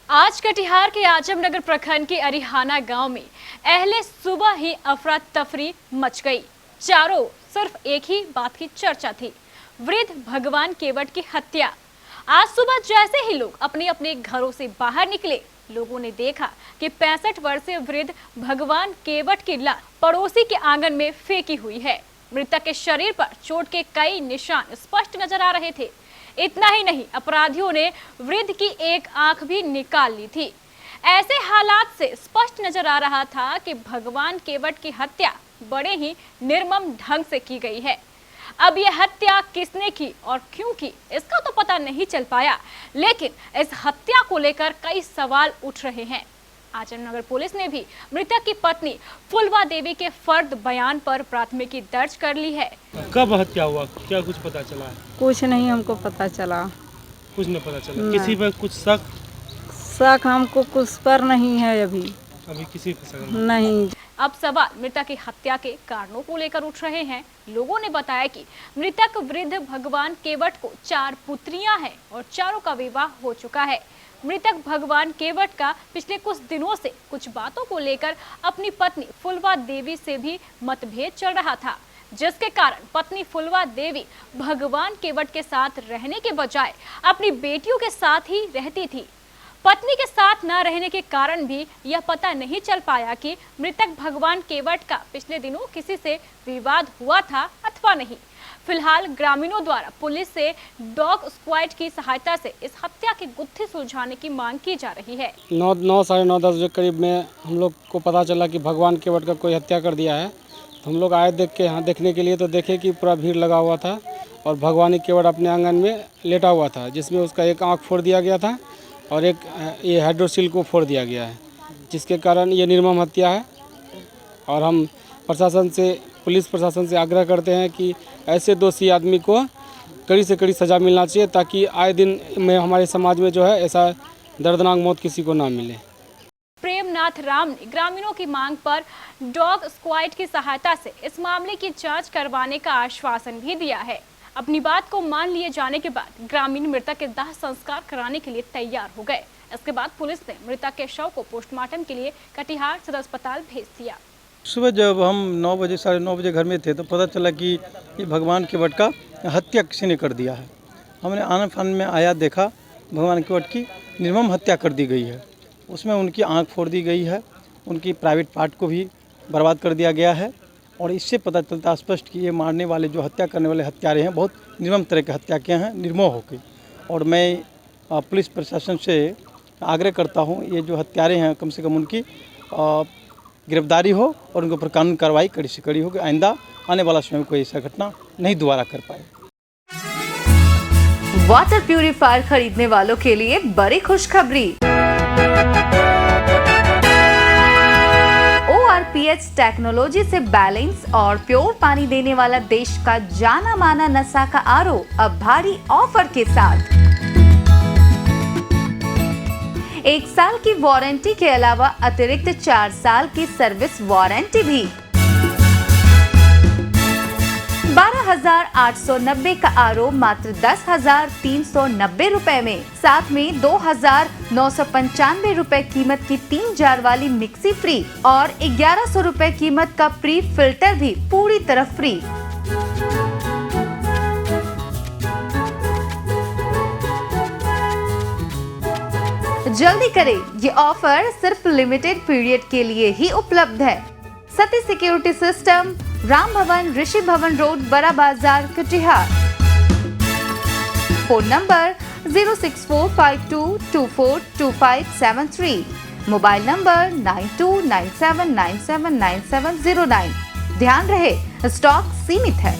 आज कटिहार के आजमनगर प्रखंड के अरिहाना गांव में अहले सुबह ही अफरा तफरी मच गई। चारों सिर्फ एक ही बात की चर्चा थी, वृद्ध भगवान केवट की हत्या। आज सुबह जैसे ही लोग अपने अपने घरों से बाहर निकले, लोगों ने देखा कि 65 वर्षीय वृद्ध भगवान केवट की लाश पड़ोसी के आंगन में फेंकी हुई है। मृतक के शरीर पर चोट के कई निशान स्पष्ट नजर आ रहे थे। इतना ही नहीं, अपराधियों ने वृद्ध की एक आंख भी निकाल ली थी। ऐसे हालात से स्पष्ट नजर आ रहा था कि भगवान केवट की हत्या बड़े ही निर्मम ढंग से की गई है। अब यह हत्या किसने की और क्यों की, इसका तो पता नहीं चल पाया, लेकिन इस हत्या को लेकर कई सवाल उठ रहे हैं। आजमनगर पुलिस ने भी मृतक की पत्नी फुलवा देवी के फर्द बयान पर प्राथमिकी दर्ज कर ली है। कब हत्या हुआ, क्या कुछ पता चला है? कुछ नहीं हमको पता चला। कुछ नहीं पता चला। किसी पर कुछ शक हमको कुछ पर नहीं है अभी किसी पर शक नहीं। अब सवाल मृतक की हत्या के कारणों को लेकर उठ रहे हैं। लोगों ने बताया कि मृतक वृद्ध भगवान केवट को 4 पुत्रियां हैं और चारों का विवाह हो चुका है। मृतक भगवान केवट का पिछले कुछ दिनों से कुछ बातों को लेकर अपनी पत्नी फुलवा देवी से भी मतभेद चल रहा था, जिसके कारण पत्नी फुलवा देवी भगवान केवट के साथ रहने के बजाय अपनी बेटियों के साथ ही रहती थी। पत्नी के साथ न रहने के कारण भी यह पता नहीं चल पाया कि मृतक भगवान केवट का पिछले दिनों किसी से विवाद हुआ था अथवा नहीं। फिलहाल ग्रामीणों द्वारा पुलिस से डॉग स्क्वाड की सहायता से इस हत्या की गुत्थी सुलझाने की मांग की जा रही है। 9 साढ़े 9 10 बजे करीब में हम लोग को पता चला कि भगवान केवट का कोई हत्या कर दिया है। तो हम लोग आए देखने के लिए, तो देखे कि पूरा भीड़ लगा हुआ था और भगवान केवट अपने आंगन में लेटा हुआ था, जिसमें उसका एक आँख फोड़ दिया गया था और एक ये हाइड्रोसील को फोड़ दिया गया है, जिसके कारण ये निर्मम हत्या है। और हम पुलिस प्रशासन से आग्रह करते हैं कि ऐसे दोषी आदमी को कड़ी से कड़ी सज़ा मिलना चाहिए, ताकि आए दिन में हमारे समाज में जो है ऐसा दर्दनाक मौत किसी को ना मिले। प्रेमनाथ राम ने ग्रामीणों की मांग पर डॉग स्क्वाड की सहायता से इस मामले की जांच करवाने का आश्वासन भी दिया है। अपनी बात को मान लिए जाने के बाद ग्रामीण मृतक के दाह संस्कार कराने के लिए तैयार हो गए। इसके बाद पुलिस ने मृतक के शव को पोस्टमार्टम के लिए कटिहार सदर अस्पताल भेज दिया। सुबह जब हम 9 बजे साढ़े 9 बजे घर में थे तो पता चला कि ये भगवान केवट का हत्या किसी ने कर दिया है। हमने आनन फानन में आया, देखा भगवान केवट की निर्मम हत्या कर दी गई है। उसमें उनकी आंख फोड़ दी गई है, उनकी प्राइवेट पार्ट को भी बर्बाद कर दिया गया है। और इससे पता चलता स्पष्ट कि ये मारने वाले जो हत्या करने वाले हत्यारे हैं बहुत निर्मम तरह की हत्या किए हैं, निर्मोह होकर। और मैं पुलिस प्रशासन से आग्रह करता हूँ, ये जो हत्यारे हैं कम से कम उनकी गिरफ्तारी हो और उनके ऊपर कानूनी कार्रवाई कड़ी से कड़ी हो कि आइंदा आने वाला समय में कोई ऐसा घटना नहीं दोबारा कर पाए। वाटर प्यूरिफायर खरीदने वालों के लिए बड़ी खुशखबरी। ORPH टेक्नोलॉजी से बैलेंस और प्योर पानी देने वाला देश का जाना माना नशा का RO अब भारी ऑफर के साथ 1 साल की वारंटी के अलावा अतिरिक्त 4 साल की सर्विस वारंटी भी। 12,890 का RO मात्र 10,390 रुपए में, साथ में 2,995 रुपए कीमत की 3 जार वाली मिक्सी फ्री और 1100 रुपए कीमत का प्री फिल्टर भी पूरी तरह फ्री। जल्दी करें, ये ऑफर सिर्फ लिमिटेड पीरियड के लिए ही उपलब्ध है। सती सिक्योरिटी सिस्टम, राम भवन, ऋषि भवन रोड, बड़ा बाजार, Katihar. Phone number 06452242573, mobile number 9297979709। ध्यान रहे, स्टॉक सीमित है।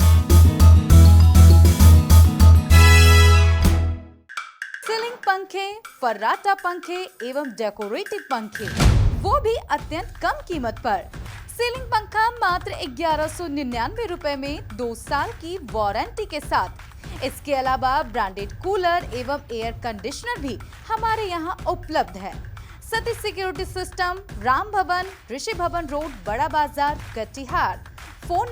सीलिंग पंखे, फर्राटा पंखे एवं डेकोरेटिव पंखे, वो भी अत्यंत कम कीमत पर। सीलिंग पंखा मात्र 1199 रुपए में 2 साल की वारंटी के साथ। इसके अलावा ब्रांडेड कूलर एवं एयर कंडीशनर भी हमारे यहाँ उपलब्ध है। सती सिक्योरिटी सिस्टम, राम भवन, ऋषि भवन रोड, बड़ा बाजार, कटिहार। फोन